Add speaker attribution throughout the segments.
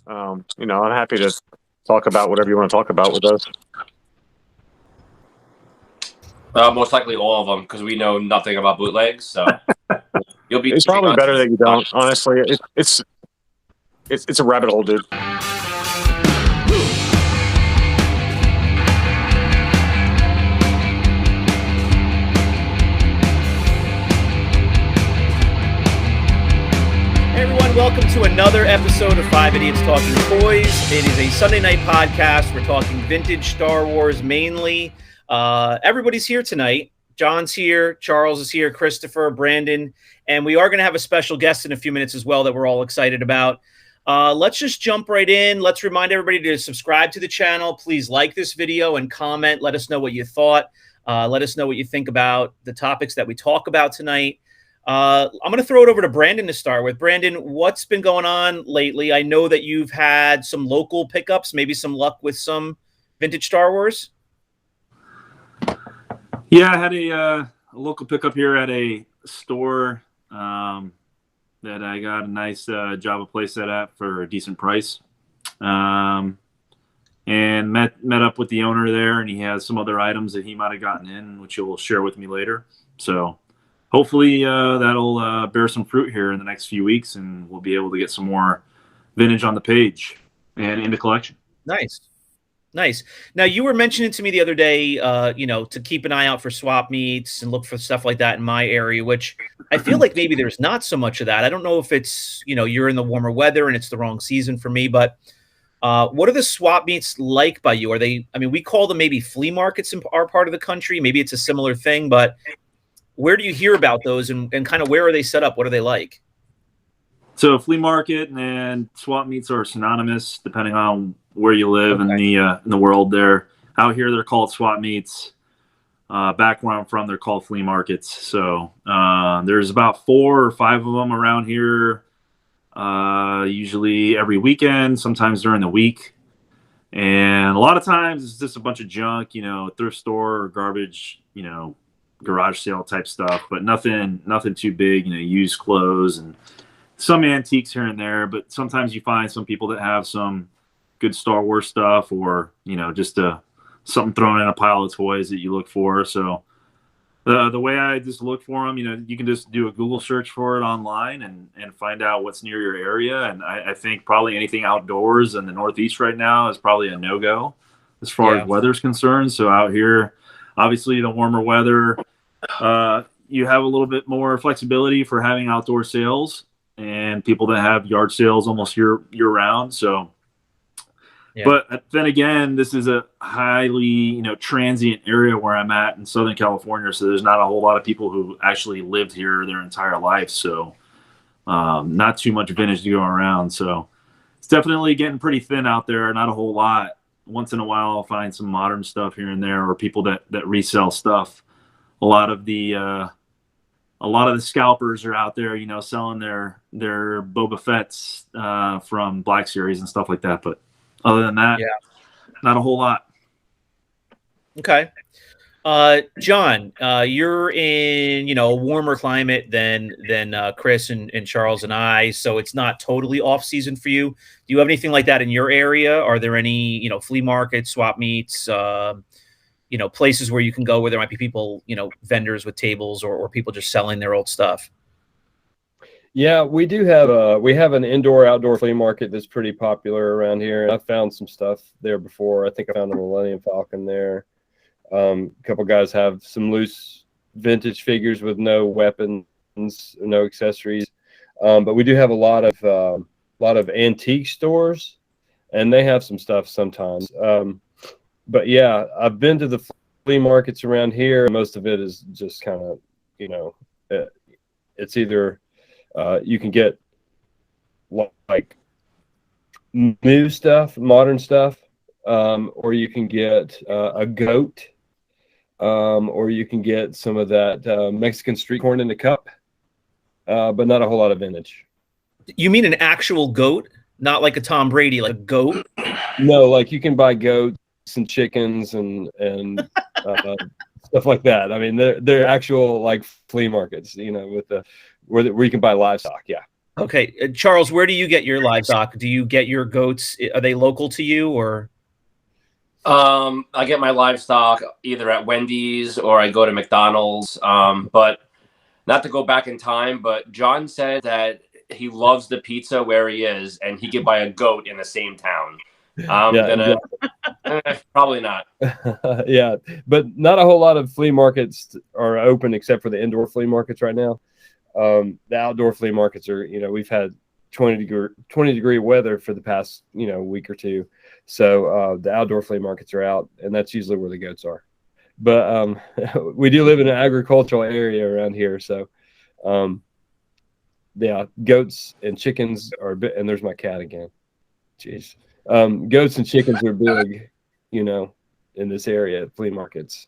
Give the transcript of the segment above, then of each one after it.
Speaker 1: I'm happy to talk about whatever you want to talk about with us.
Speaker 2: Most likely all of them, because we know nothing about bootlegs. So you'll be.
Speaker 1: It's probably better that you don't. Honestly, it's a rabbit hole, dude.
Speaker 3: Welcome to another episode of Five Idiots Talking Toys. It is a Sunday night podcast. We're talking vintage Star Wars mainly. Everybody's here tonight. John's here, Charles is here, Christopher, Brandon, and we are going to have a special guest in a few minutes as well that we're all excited about. Let's just jump right in. Let's remind everybody to subscribe to the channel. Please like this video and comment. Let us know what you thought. Let us know what you think about the topics that we talk about tonight. I'm going to throw it over to Brandon to start with. Brandon, what's been going on lately? I know that you've had some local pickups, maybe some luck with some vintage Star Wars.
Speaker 4: Yeah, I had a local pickup here at a store that I got a nice Java playset at for a decent price. And met up with the owner there, and he has some other items that he might have gotten in, which he'll share with me later. So hopefully that'll bear some fruit here in the next few weeks, and we'll be able to get some more vintage on the page and in the collection.
Speaker 3: Nice. Now, you were mentioning to me the other day, to keep an eye out for swap meets and look for stuff like that in my area, which I feel like maybe there's not so much of that. I don't know if it's, you're in the warmer weather and it's the wrong season for me, but what are the swap meets like by you? Are they, we call them maybe flea markets in our part of the country. Maybe it's a similar thing, but where do you hear about those and kind of where are they set up? What are they like?
Speaker 4: So flea market and swap meets are synonymous depending on where you live in the world there. Out here, they're called swap meets. Back where I'm from, they're called flea markets. So there's about 4 or 5 of them around here, usually every weekend, sometimes during the week. And a lot of times it's just a bunch of junk, thrift store or garbage, garage sale type stuff, but nothing too big, used clothes and some antiques here and there. But sometimes you find some people that have some good Star Wars stuff, or just something thrown in a pile of toys that you look for. So the way I just look for them, you can just do a Google search for it online and find out what's near your area. And I think probably anything outdoors in the Northeast right now is probably a no-go as far as weather's concerned. So out here, obviously the warmer weather, you have a little bit more flexibility for having outdoor sales and people that have yard sales almost year round. So, but then again, this is a highly, transient area where I'm at in Southern California. So there's not a whole lot of people who actually lived here their entire life. So not too much vintage to go around. So it's definitely getting pretty thin out there. Not a whole lot. Once in a while, I'll find some modern stuff here and there, or people that resell stuff. A lot of the scalpers are out there, selling their Boba Fett's from Black Series and stuff like that. But other than that, not a whole lot.
Speaker 3: Okay. John, you're in, a warmer climate than Chris and Charles and I, so it's not totally off season for you. Do you have anything like that in your area? Are there any, flea markets, swap meets, places where you can go where there might be people, vendors with tables or people just selling their old stuff?
Speaker 5: Yeah, we do have we have an indoor-outdoor flea market that's pretty popular around here. I found some stuff there before. I think I found a Millennium Falcon there. A couple guys have some loose vintage figures with no weapons, no accessories. But we do have a lot of antique stores, and they have some stuff sometimes. But yeah, I've been to the flea markets around here. Most of it is just kind of, it's either you can get like new stuff, modern stuff, or you can get a goat, or you can get some of that Mexican street corn in the cup, but not a whole lot of vintage.
Speaker 3: You mean an actual goat, not like a Tom Brady, like a goat?
Speaker 5: No, like you can buy goats and chickens and stuff like that. I mean, they're actual like flea markets, with the where you can buy livestock. Yeah.
Speaker 3: Okay, Charles, where do you get your livestock? Do you get your goats? Are they local to you, or?
Speaker 2: I get my livestock either at Wendy's or I go to McDonald's. But not to go back in time, but John said that he loves the pizza where he is, and he could buy a goat in the same town. Probably not.
Speaker 5: Yeah, but not a whole lot of flea markets are open except for the indoor flea markets right now. The outdoor flea markets are, we've had 20 degree weather for the past, week or two. So the outdoor flea markets are out, and that's usually where the goats are. But we do live in an agricultural area around here. So, yeah, goats and chickens are, and there's my cat again. Jeez. Goats and chickens are big, in this area at flea markets.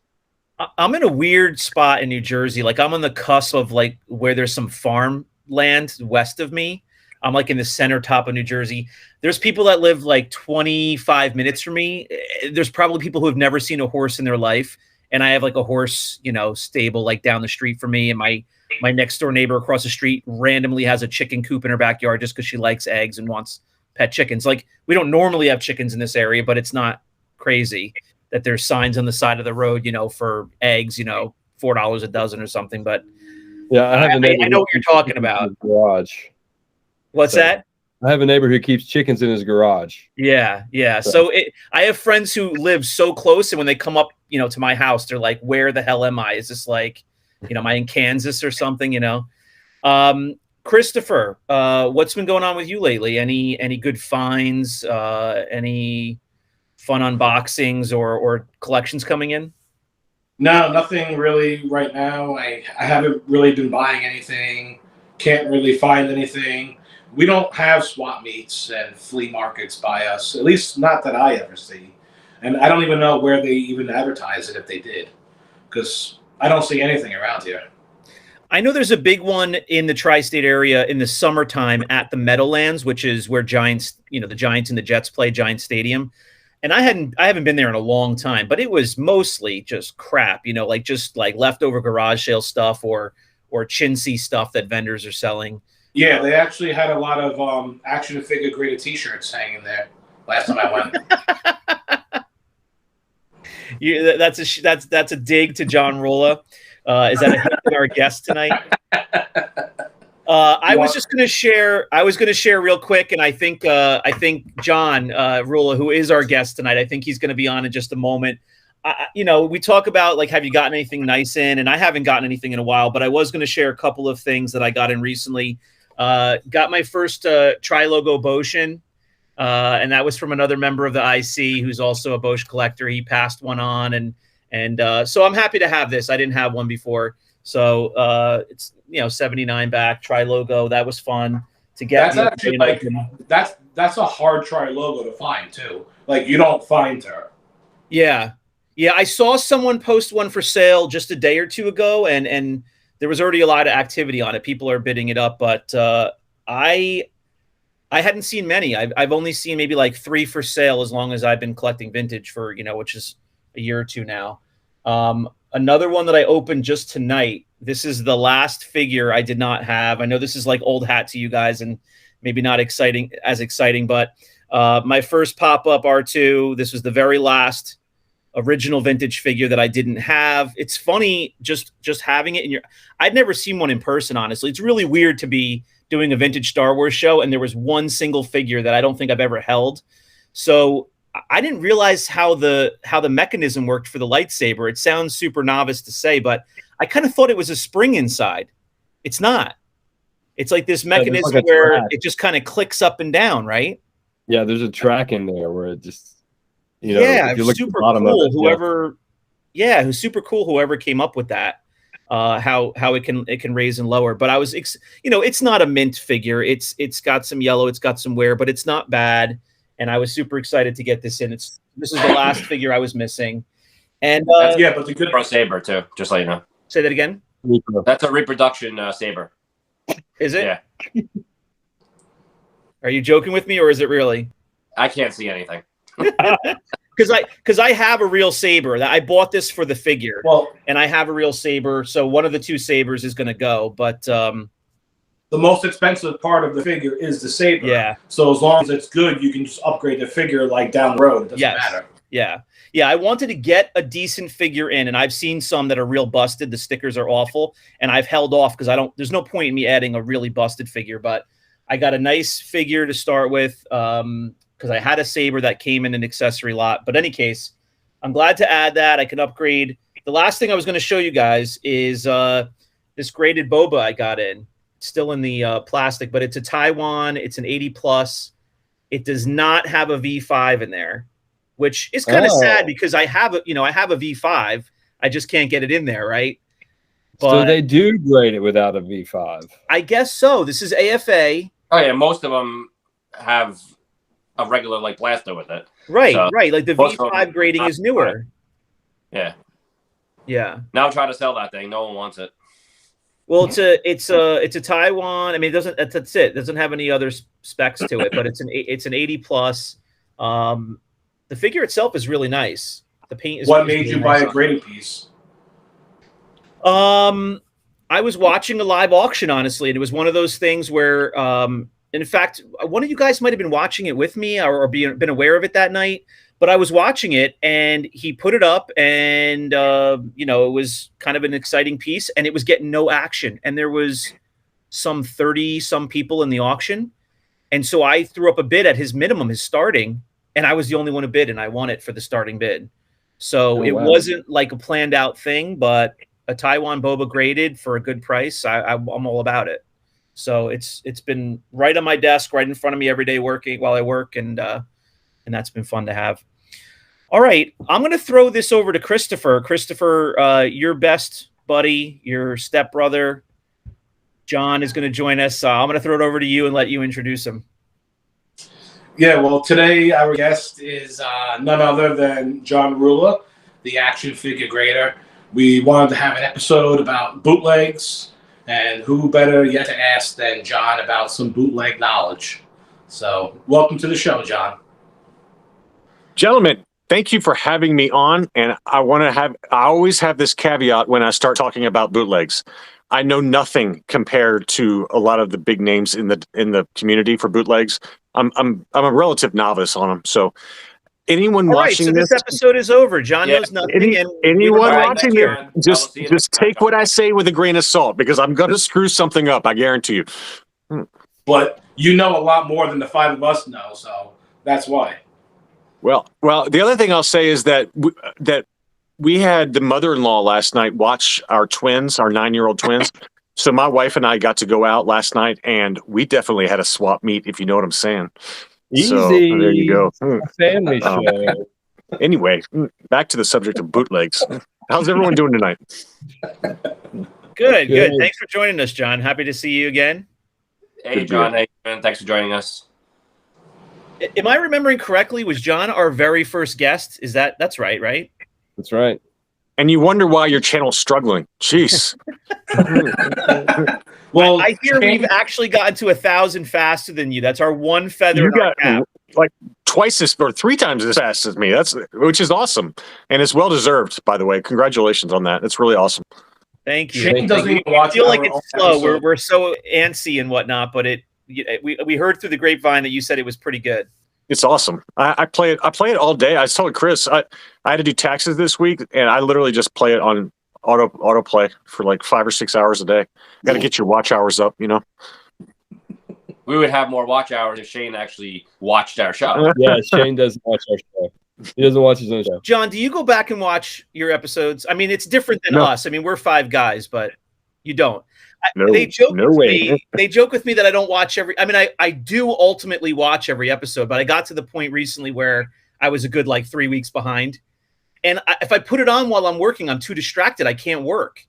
Speaker 3: I'm in a weird spot in New Jersey. Like, I'm on the cusp of like where there's some farmland west of me. I'm like in the center top of New Jersey. There's people that live like 25 minutes from me. There's probably people who have never seen a horse in their life. And I have like a horse, stable like down the street from me. And my next door neighbor across the street randomly has a chicken coop in her backyard just because she likes eggs and wants pet chickens. Like, we don't normally have chickens in this area, but it's not crazy that there's signs on the side of the road, for eggs, $4 a dozen or something. But
Speaker 5: yeah, I
Speaker 3: know what you're talking about.
Speaker 5: Garage.
Speaker 3: What's that?
Speaker 5: I have a neighbor who keeps chickens in his garage.
Speaker 3: Yeah. So I have friends who live so close, and when they come up, to my house, they're like, "Where the hell am I? Is this like, am I in Kansas or something?" Christopher, what's been going on with you lately? Any good finds? Any fun unboxings or collections coming in?
Speaker 6: No, nothing really right now. I haven't really been buying anything. Can't really find anything. We don't have swap meets and flea markets by us, at least not that I ever see. And I don't even know where they even advertise it if they did, because I don't see anything around here.
Speaker 3: I know there's a big one in the tri-state area in the summertime at the Meadowlands, which is where Giants, the Giants and the Jets play, Giant Stadium. And I haven't been there in a long time, but it was mostly just crap, just like leftover garage sale stuff or chintzy stuff that vendors are selling.
Speaker 6: Yeah, they actually had a lot of action figure graded T-shirts hanging there last time I went.
Speaker 3: That's a dig to John Rula. Is that a hit at our guest tonight? I was going to share real quick, and I think John Rula, who is our guest tonight, I think he's going to be on in just a moment. We talk about like, have you gotten anything nice in? And I haven't gotten anything in a while, but I was going to share a couple of things that I got in recently. Got my first tri-logo Boshin, and that was from another member of the IC who's also a Bosch collector. He passed one on, and so I'm happy to have this. I didn't have one before. So it's 79 back tri-logo. That was fun to get.
Speaker 6: That's actually like that's a hard tri-logo to find too. Like, you don't find her.
Speaker 3: Yeah. I saw someone post one for sale just a day or two ago, and there was already a lot of activity on it. People are bidding it up, but I hadn't seen many. I've only seen maybe like 3 for sale as long as I've been collecting vintage for which is a year or two now. Another one that I opened just tonight. This is the last figure I did not have. I know this is like old hat to you guys and maybe not as exciting, but my first pop-up R2, this was the very last original vintage figure that I didn't have. It's funny just having it in I'd never seen one in person, honestly. It's really weird to be doing a vintage Star Wars show and there was one single figure that I don't think I've ever held. So I didn't realize how the mechanism worked for the lightsaber. It sounds super novice to say, but I kind of thought it was a spring inside. It's not. It's like this mechanism like where it just kind of clicks up and down, right?
Speaker 5: Yeah, there's a track in there where it just,
Speaker 3: if you look super at the bottom cool. Of it, who's super cool. Whoever came up with that, how it can raise and lower. But I was, it's not a mint figure. It's got some yellow, it's got some wear, but it's not bad. And I was super excited to get this in. This is the last figure I was missing. And
Speaker 6: but the good
Speaker 2: pro saber too. Just so you know.
Speaker 3: Say that again.
Speaker 2: That's a reproduction saber.
Speaker 3: Is it?
Speaker 2: Yeah.
Speaker 3: Are you joking with me, or is it really?
Speaker 2: I can't see anything.
Speaker 3: Because I have a real saber. I bought this for the figure.
Speaker 6: Well,
Speaker 3: and I have a real saber. So one of the 2 sabers is going to go. But
Speaker 6: the most expensive part of the figure is the saber.
Speaker 3: Yeah.
Speaker 6: So as long as it's good, you can just upgrade the figure like down the road. It doesn't matter.
Speaker 3: Yeah. Yeah. I wanted to get a decent figure in, and I've seen some that are real busted. The stickers are awful, and I've held off because there's no point in me adding a really busted figure, but I got a nice figure to start with because I had a saber that came in an accessory lot. But in any case, I'm glad to add that. I can upgrade. The last thing I was going to show you guys is this graded boba I got in. It's still in the plastic, but it's a Taiwan. It's an 80+. It does not have a V5 in there, which is kind of sad because I have a V5. I just can't get it in there, right? But
Speaker 5: so they do grade it without a V5.
Speaker 3: I guess so. This is AFA.
Speaker 2: Oh yeah, most of them have a regular like blaster with it.
Speaker 3: Right,
Speaker 2: So,
Speaker 3: right. Like the
Speaker 2: most of
Speaker 3: V5
Speaker 2: them-
Speaker 3: grading is newer.
Speaker 2: Yeah.
Speaker 3: Yeah.
Speaker 2: Now try to sell that thing. No one wants it.
Speaker 3: Well, it's a Taiwan. I mean, that's it. It doesn't have any other specs to it, but it's an 80+. The figure itself is really nice. The paint is.
Speaker 6: What made
Speaker 3: really
Speaker 6: you buy
Speaker 3: nice.
Speaker 6: a graded piece?
Speaker 3: I was watching a live auction, honestly, and it was one of those things where, in fact, one of you guys might have been watching it with me or been aware of it that night. But I was watching it, and he put it up, and it was kind of an exciting piece, and it was getting no action. And there was some 30-some people in the auction, and so I threw up a bid at his minimum, his starting, and I was the only one who bid, and I won it for the starting bid. So it wasn't like a planned out thing, but a Taiwan boba graded for a good price, I'm all about it. So it's been right on my desk, right in front of me every day while I work, and that's been fun to have. All right, I'm going to throw this over to Christopher. Christopher, your best buddy, your stepbrother, John, is going to join us. I'm going to throw it over to you and let you introduce him.
Speaker 6: Yeah, well, today our guest is none other than John Rula, the action figure grader. We wanted to have an episode about bootlegs, and who better yet to ask than John about some bootleg knowledge. So, welcome to the show, John.
Speaker 1: Gentlemen, thank you for having me on. And I always have this caveat when I start talking about bootlegs. I know nothing compared to a lot of the big names in the community for bootlegs. I'm a relative novice on them. So anyone watching
Speaker 3: this episode is over. John knows nothing.
Speaker 1: Anyone watching it, just take what I say with a grain of salt, because I'm going to screw something up. I guarantee you.
Speaker 6: But you know a lot more than the five of us know, so that's why.
Speaker 1: Well, the other thing I'll say is that we had the mother-in-law last night watch our twins, our 9-year-old twins. So my wife and I got to go out last night, and we definitely had a swap meet, if you know what I'm saying.
Speaker 5: Easy.
Speaker 1: So there you go.
Speaker 5: Family show.
Speaker 1: Anyway, back to the subject of bootlegs. How's everyone doing tonight?
Speaker 3: Good. Thanks for joining us, John. Happy to see you again.
Speaker 2: Hey, John. Hey, thanks for joining us.
Speaker 3: Am I remembering correctly? Was John our very first guest? That's right?
Speaker 5: That's right.
Speaker 1: And you wonder why your channel's struggling. Jeez.
Speaker 6: Well,
Speaker 3: I hear we've actually gotten to 1,000 faster than you. That's our one feather in our cap.
Speaker 1: Like twice as or 3 times as fast as me. Which is awesome, and it's well deserved. By the way, congratulations on that. It's really awesome.
Speaker 3: Thank you.
Speaker 6: Shane doesn't even
Speaker 3: I
Speaker 6: watch.
Speaker 3: feel like it's slow. We're so antsy and whatnot, but we heard through the grapevine that you said it was pretty good.
Speaker 1: It's awesome. I play it all day. I was telling Chris I had to do taxes this week, and I literally just play it on autoplay for like 5 or 6 hours a day. Got to get your watch hours up, you know.
Speaker 2: We would have more watch hours if Shane actually watched our show.
Speaker 5: Yeah, Shane doesn't watch our show. He doesn't watch his own show.
Speaker 3: John, do you go back and watch your episodes? I mean, it's different than us. I mean, we're 5 guys, but you don't. They joke with me that I don't watch every. I mean, I do ultimately watch every episode, but I got to the point recently where I was a good 3 weeks behind. And if I put it on while I'm working, I'm too distracted. I can't work.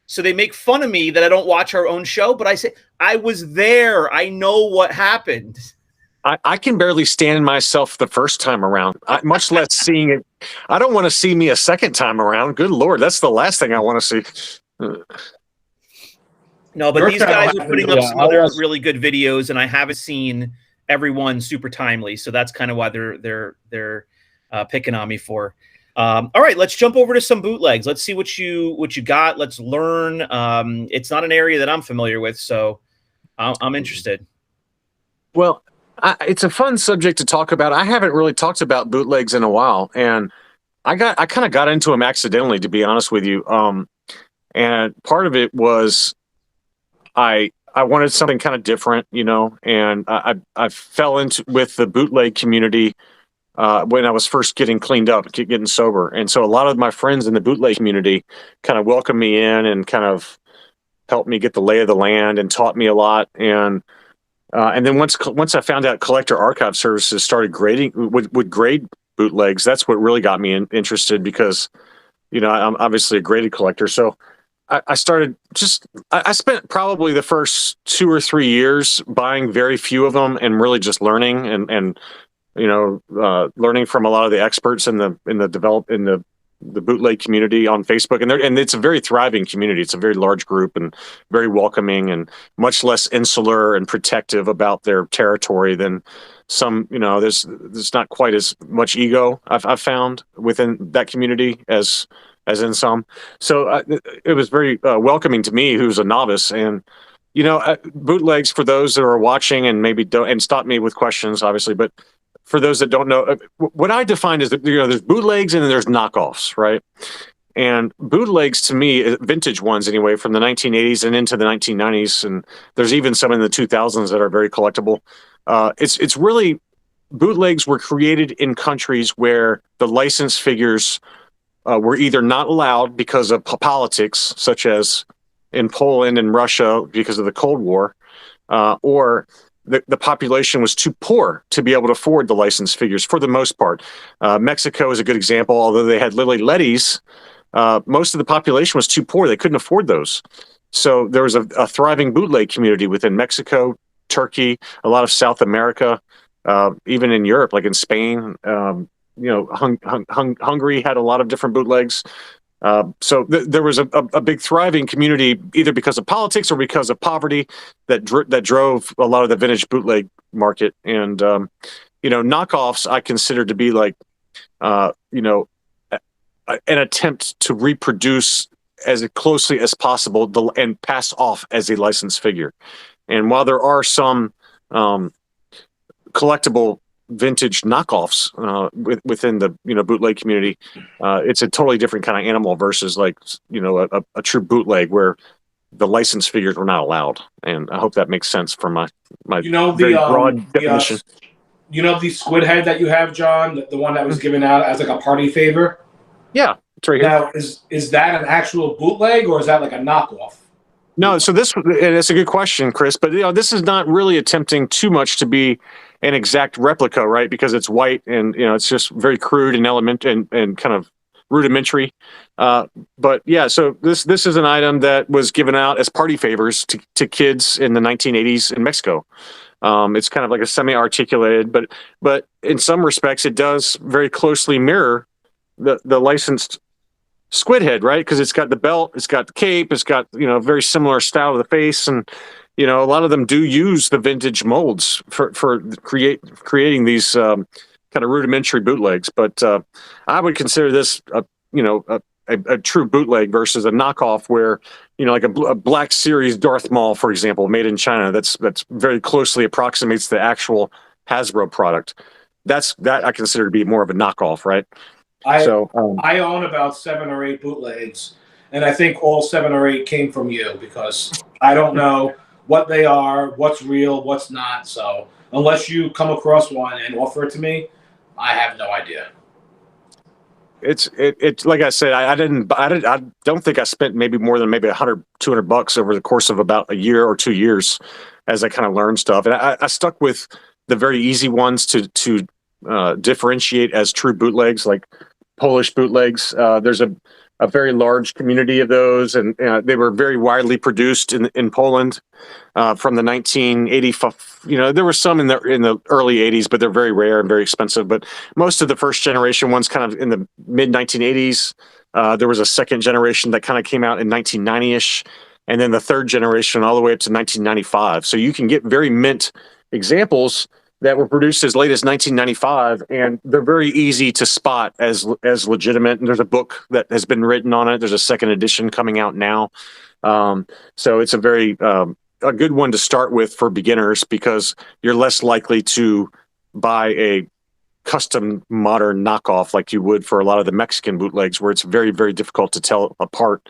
Speaker 3: So they make fun of me that I don't watch our own show, but I say, I was there. I know what happened.
Speaker 1: I can barely stand myself the first time around, much less seeing it. I don't want to see me a second time around. Good Lord, that's the last thing I want to see.
Speaker 3: No, but these guys are putting up some other really good videos, and I haven't seen everyone super timely, so that's kind of why they're picking on me for. All right, let's jump over to some bootlegs. Let's see what you got. Let's learn. It's not an area that I'm familiar with, so I'm interested.
Speaker 1: Well, it's a fun subject to talk about. I haven't really talked about bootlegs in a while, and I kind of got into them accidentally, to be honest with you. And part of it was I wanted something kind of different, and I fell into with the bootleg community when I was first getting cleaned up, getting sober, and so a lot of my friends in the bootleg community kind of welcomed me in and kind of helped me get the lay of the land and taught me a lot. And then once I found out Collector Archive Services started would grade bootlegs, that's what really got me interested, because I'm obviously a graded collector. So I started I spent probably the first 2 or 3 years buying very few of them and really just learning and learning from a lot of the experts in the bootleg community on Facebook, and it's a very thriving community. It's a very large group and very welcoming and much less insular and protective about their territory than some. There's not quite as much ego I've found within that community as in some. So it was very welcoming to me, who's a novice. And bootlegs, for those that are watching and maybe don't, and stop me with questions, obviously, but for those that don't know, what I define is that there's bootlegs and then there's knockoffs, right? And bootlegs, to me, vintage ones anyway, from the 1980s and into the 1990s, and there's even some in the 2000s that are very collectible. It's really, bootlegs were created in countries where the license figures were either not allowed because of politics, such as in Poland and Russia because of the Cold War, or the population was too poor to be able to afford the license figures for the most part. Mexico is a good example. Although they had Lily Letty's, most of the population was too poor. They couldn't afford those. So there was a thriving bootleg community within Mexico, Turkey, a lot of South America, even in Europe, like in Spain. Hungary had a lot of different bootlegs. So there was a big thriving community, either because of politics or because of poverty, that drove a lot of the vintage bootleg market. And knockoffs I consider to be like an attempt to reproduce as closely as possible and pass off as a licensed figure. And while there are some collectible vintage knockoffs within the bootleg community, it's a totally different kind of animal versus like a true bootleg where the licensed figures were not allowed. And I hope that makes sense for my very broad definition.
Speaker 6: The squid head that you have, John, the one that was given out as like a party favor?
Speaker 1: Yeah, it's right here.
Speaker 6: Now, is that an actual bootleg or is that like a knockoff?
Speaker 1: No, so it's a good question, Chris, but this is not really attempting too much to be an exact replica, right? Because it's white and it's just very crude and and kind of rudimentary. But yeah, so this is an item that was given out as party favors to kids in the 1980s in Mexico. It's kind of like a semi-articulated, but in some respects, it does very closely mirror the licensed squid head, right? Because it's got the belt, it's got the cape, it's got very similar style of the face, and a lot of them do use the vintage molds for creating these kind of rudimentary bootlegs. But I would consider this a true bootleg versus a knockoff, where like a Black Series Darth Maul, for example, made in China, that's very closely approximates the actual Hasbro product. That I consider to be more of a knockoff, right?
Speaker 6: I own about 7 or 8 bootlegs, and I think all 7 or 8 came from you, because I don't know what they are, what's real, what's not. So unless you come across one and offer it to me, I have no idea.
Speaker 1: It's like I said, I don't think I spent maybe more than maybe $100-200 over the course of about a year or 2 years as I kind of learned stuff. And I stuck with the very easy ones to differentiate as true bootlegs, like Polish bootlegs. There's a very large community of those, and they were very widely produced in Poland from the 1985. There were some in the early 80s, but they're very rare and very expensive. But most of the first generation ones kind of in the mid 1980s. There was a second generation that kind of came out in 1990ish, and then the third generation all the way up to 1995. So you can get very mint examples that were produced as late as 1995, and they're very easy to spot as legitimate. And there's a book that has been written on it. There's a second edition coming out now. So it's a very a good one to start with for beginners because you're less likely to buy a custom modern knockoff like you would for a lot of the Mexican bootlegs, where it's very, very difficult to tell apart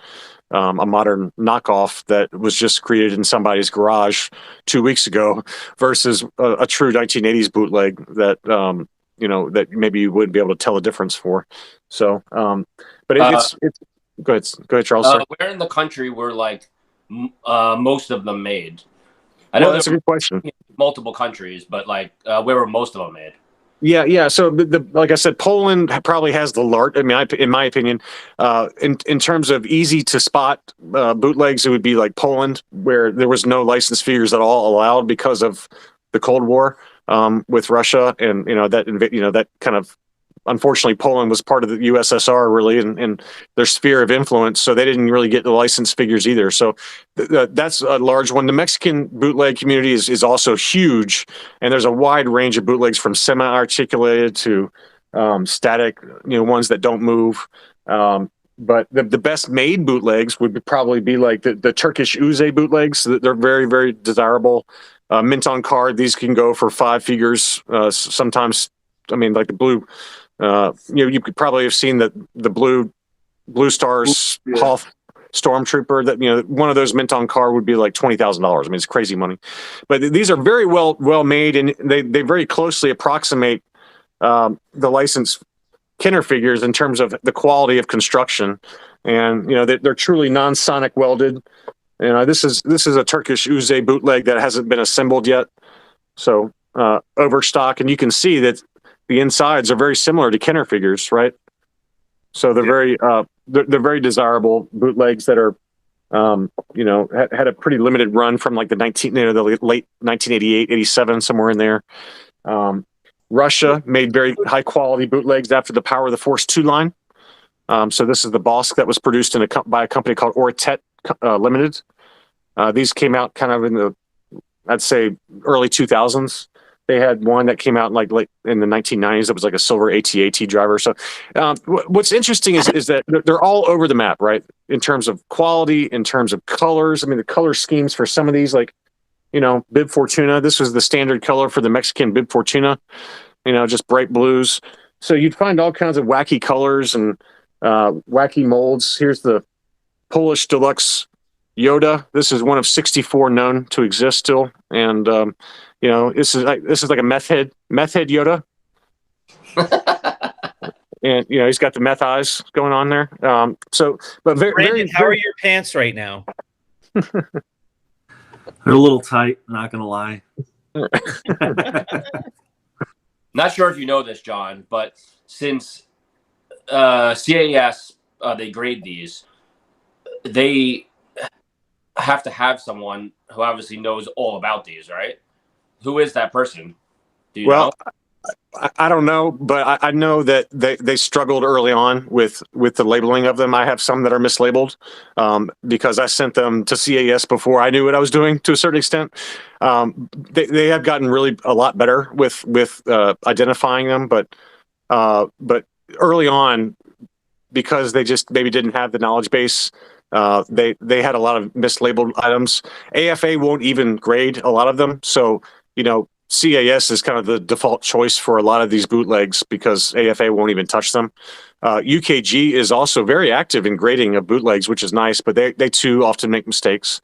Speaker 1: a modern knockoff that was just created in somebody's garage 2 weeks ago versus a true 1980s bootleg that that maybe you wouldn't be able to tell a difference for. So, but it's go ahead, Charles. Sorry.
Speaker 2: Where in the country were like most of them made? I
Speaker 1: Well,
Speaker 2: know
Speaker 1: that's a good question.
Speaker 2: multiple countries, but like where were most of them made?
Speaker 1: Yeah. So like I said, Poland probably has the large. I mean, in my opinion, in terms of easy to spot bootlegs, it would be like Poland, where there was no license figures at all allowed because of the Cold War with Russia, and that kind of. Unfortunately, Poland was part of the USSR really, and their sphere of influence, so they didn't really get the license figures either. So that's a large one. The Mexican bootleg community is also huge, and there's a wide range of bootlegs from semi-articulated to static, ones that don't move. But the best made bootlegs would probably be like the Turkish Uze bootlegs. They're very, very desirable. Mint on card, these can go for 5 figures. Sometimes, I mean, like the blue. You could probably have seen that the Blue Stars Hoth Stormtrooper. That one of those mint on card would be like $20,000. I mean, it's crazy money, but these are very well made, and they very closely approximate the licensed Kenner figures in terms of the quality of construction, and they're truly non-sonic welded. This is a Turkish Uze bootleg that hasn't been assembled yet, so overstock, and you can see that. The insides are very similar to Kenner figures, right? So they're they're very desirable bootlegs that are, had a pretty limited run from like the late 1988, 87, somewhere in there. Russia made very high quality bootlegs after the Power of the Force 2 line. So this is the Bosk that was produced by a company called Ortet Limited. These came out kind of in the, I'd say, early 2000s. They had one that came out like in the 1990s that was like a silver AT-AT driver. So what's interesting is that they're all over the map, right? In terms of quality, in terms of colors. I mean, the color schemes for some of these, like, Bib Fortuna. This was the standard color for the Mexican Bib Fortuna, just bright blues. So you'd find all kinds of wacky colors and wacky molds. Here's the Polish Deluxe Yoda. This is one of 64 known to exist still. And, this is like a meth head Yoda, and he's got the meth eyes going on there. But
Speaker 3: Brandon, how are your pants right now?
Speaker 4: They're a little tight, not gonna lie.
Speaker 2: Not sure if you know this, John, but since CAS they grade these, they have to have someone who obviously knows all about these, right? Who is that person? Do you know?
Speaker 1: I don't know, but I know that they struggled early on with the labeling of them. I have some that are mislabeled because I sent them to CAS before I knew what I was doing to a certain extent. They have gotten really a lot better with identifying them, but early on, because they just maybe didn't have the knowledge base, they had a lot of mislabeled items. AFA won't even grade a lot of them, so CAS is kind of the default choice for a lot of these bootlegs because AFA won't even touch them. UKG is also very active in grading of bootlegs, which is nice, but they too often make mistakes.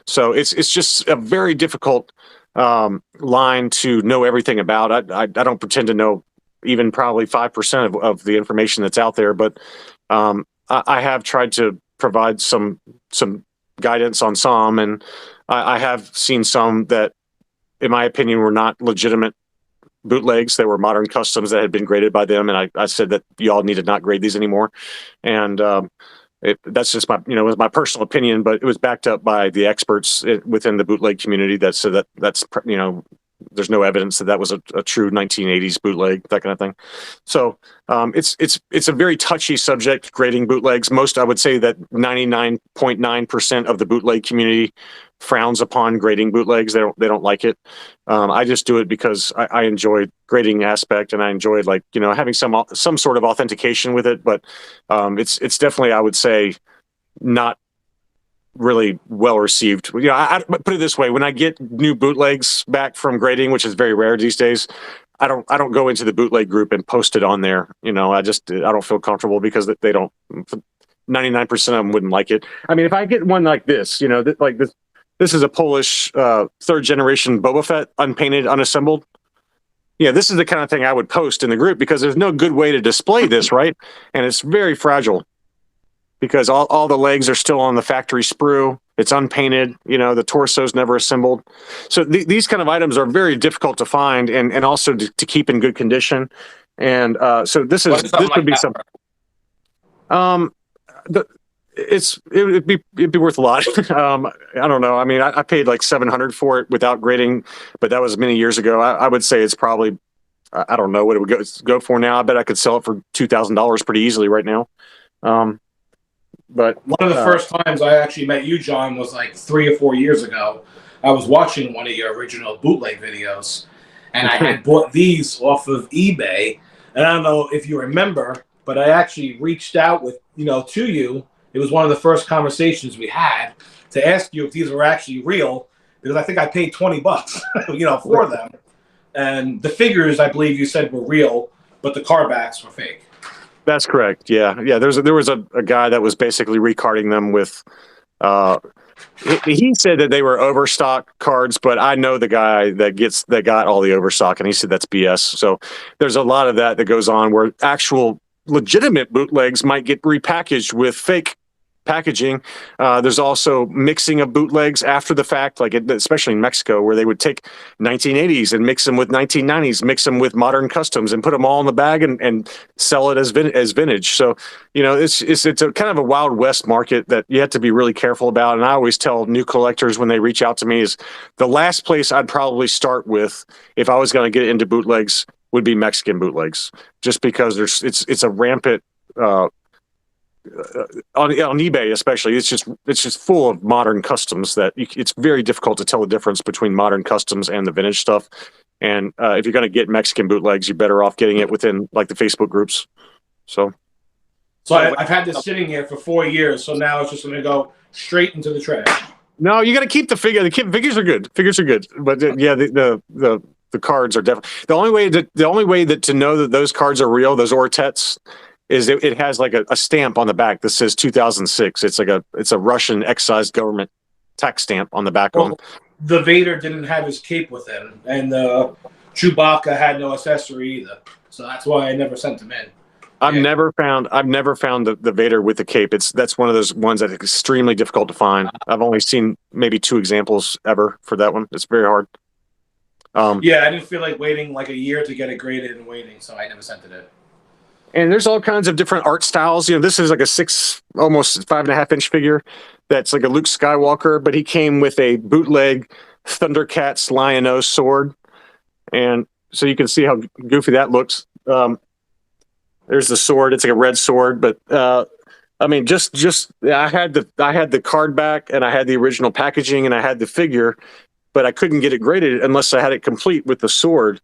Speaker 1: So it's just a very difficult line to know everything about. I don't pretend to know even probably 5% of the information that's out there, but I have tried to provide some guidance on some, and I have seen some that, in my opinion, were not legitimate bootlegs. They were modern customs that had been graded by them, and I said that y'all need to not grade these anymore. And that's just my, was my personal opinion, but it was backed up by the experts within the bootleg community that said that's there's no evidence that was a true 1980s bootleg, that kind of thing. So it's a very touchy subject, grading bootlegs. I would say that 99.9% of the bootleg community frowns upon grading bootlegs. They don't like it. I just do it because I enjoy grading aspect, and I enjoyed having some sort of authentication with it. But it's definitely, I would say, not really well received. You know, I put it this way: when I get new bootlegs back from grading, which is very rare these days, I don't go into the bootleg group and post it on there. You know, I don't feel comfortable because they don't. 99% of them wouldn't like it. I mean, if I get one like this, you know, like this. This is a Polish third generation Boba Fett, unpainted, unassembled. Yeah, this is the kind of thing I would post in the group because there's no good way to display this, right? And it's very fragile because all the legs are still on the factory sprue. It's unpainted. You know, the torso's never assembled. So these kind of items are very difficult to find and also to keep in good condition. And so this would be something. It'd be worth a lot. I don't know. I mean, I paid like $700 for it without grading, but that was many years ago. I would say it's probably, I don't know what it would go for now. I bet I could sell it for $2,000 pretty easily right now. But
Speaker 6: one of the first times I actually met you, John, was like 3 or 4 years ago. I was watching one of your original bootleg videos, and I had bought these off of eBay. And I don't know if you remember, but I actually reached out to you. It was one of the first conversations we had to ask you if these were actually real, because I think I paid $20, for them. And the figures, I believe you said, were real, but the car backs were fake.
Speaker 1: That's correct. Yeah. There was a guy that was basically recarding them with. He said that they were overstock cards, but I know the guy that got all the overstock, and he said that's BS. So there's a lot of that goes on where actual legitimate bootlegs might get repackaged with fake packaging. There's also mixing of bootlegs after the fact, especially in Mexico, where they would take 1980s and mix them with 1990s, mix them with modern customs, and put them all in the bag and sell it as vintage. So, it's a kind of a Wild West market that you have to be really careful about. And I always tell new collectors when they reach out to me is the last place I'd probably start with if I was going to get into bootlegs would be Mexican bootlegs, just because it's a rampant on eBay, especially. It's just full of modern customs that it's very difficult to tell the difference between modern customs and the vintage stuff. And if you're going to get Mexican bootlegs, you're better off getting it within like the Facebook groups. So
Speaker 6: I've had this sitting here for 4 years, so now it's just going to go straight into the trash.
Speaker 1: No, you got to keep the figure. The figures are good. Figures are good, but the cards are definitely the only way that to know that those cards are real. Those Ortets is it has like a stamp on the back that says 2006. It's a Russian excise government tax stamp on the back of them.
Speaker 6: The Vader didn't have his cape with him, and Chewbacca had no accessory either. So that's why I never sent him in.
Speaker 1: I've never found the Vader with the cape. That's one of those ones that's extremely difficult to find. I've only seen maybe 2 examples ever for that one. It's very hard.
Speaker 6: I didn't feel like waiting like a year to get it graded and waiting, so I never sent it in.
Speaker 1: And there's all kinds of different art styles. This is like a 6, almost 5.5 inch figure that's like a Luke Skywalker, but he came with a bootleg Thundercats Lion-O sword. And so you can see how goofy that looks. There's the sword. It's like a red sword, but I mean, I had the card back, and I had the original packaging, and I had the figure, but I couldn't get it graded unless I had it complete with the sword.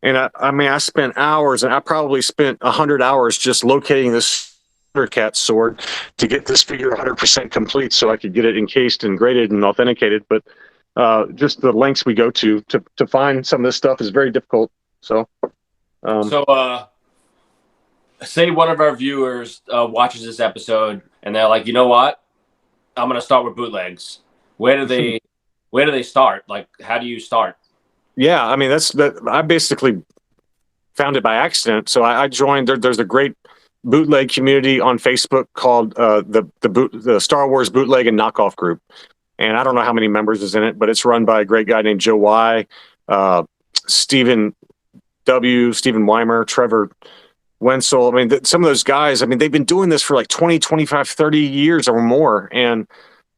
Speaker 1: And I spent hours, and I probably spent 100 hours just locating this Thundercat sword to get this figure 100% complete, so I could get it encased and graded and authenticated. But just the lengths we go to find some of this stuff is very difficult. So,
Speaker 2: say one of our viewers watches this episode and they're like, you know what? I'm going to start with bootlegs. Where do they start? Like, how do you start?
Speaker 1: Yeah, I mean, I basically found it by accident. So I joined. There's a great bootleg community on Facebook called the Star Wars Bootleg and Knockoff Group, and I don't know how many members is in it, but it's run by a great guy named Joe Y, Stephen W, Stephen Weimer, Trevor Wenzel. I mean, some of those guys. I mean, they've been doing this for like 20, 25, 30 years or more, and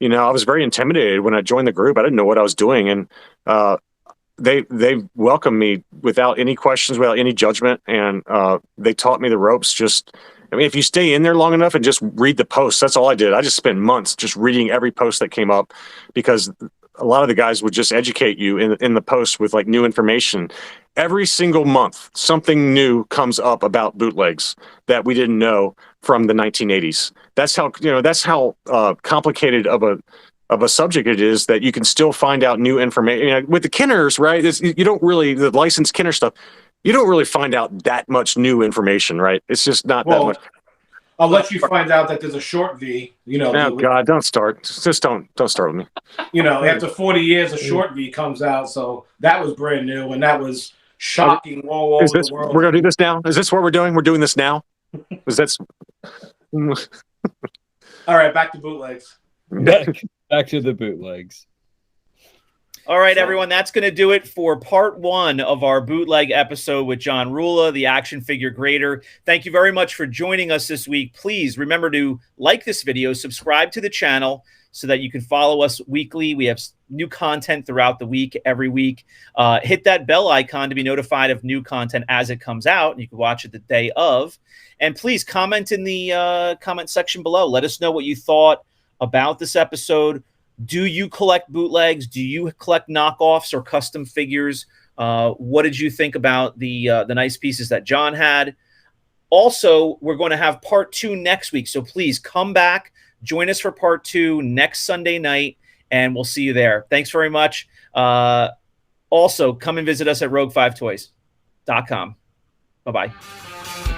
Speaker 1: I was very intimidated when I joined the group. I didn't know what I was doing, and they welcomed me without any questions, without any judgment, and they taught me the ropes. If you stay in there long enough and just read the posts, that's all I did. I just spent months just reading every post that came up, because a lot of the guys would just educate you in the post with like new information. Every single month, something new comes up about bootlegs that we didn't know from the 1980s. That's how complicated of of a subject it is that you can still find out new information. You know, with the Kinners, right? You don't really, the licensed Kinner stuff, you don't really find out that much new information, right? It's just not that much.
Speaker 6: I'll let you find out that there's a short V. You know,
Speaker 1: oh God, don't start. Just don't start with me.
Speaker 6: You know, after 40 years, a short V comes out, so that was brand new, and that was shocking all over the world.
Speaker 1: We're gonna do this now? Is this what we're doing? We're doing this now? Is that's
Speaker 6: all right? Back to bootlegs.
Speaker 5: Back to the bootlegs.
Speaker 3: All right, everyone, that's going to do it for part 1 of our bootleg episode with John Rula, the action figure grader. Thank you very much for joining us this week. Please remember to like this video, subscribe to the channel so that you can follow us weekly. We have new content throughout the week, every week. Hit that bell icon to be notified of new content as it comes out, and you can watch it the day of. And please comment in the comment section below. Let us know what you thought about this episode. Do you collect bootlegs? Do you collect knockoffs or custom figures? What did you think about the nice pieces that John had? Also, we're going to have part 2 next week, so please come back, join us for part 2 next Sunday night, and we'll see you there. Thanks very much. Also, come and visit us at rogue5toys.com. Bye-bye.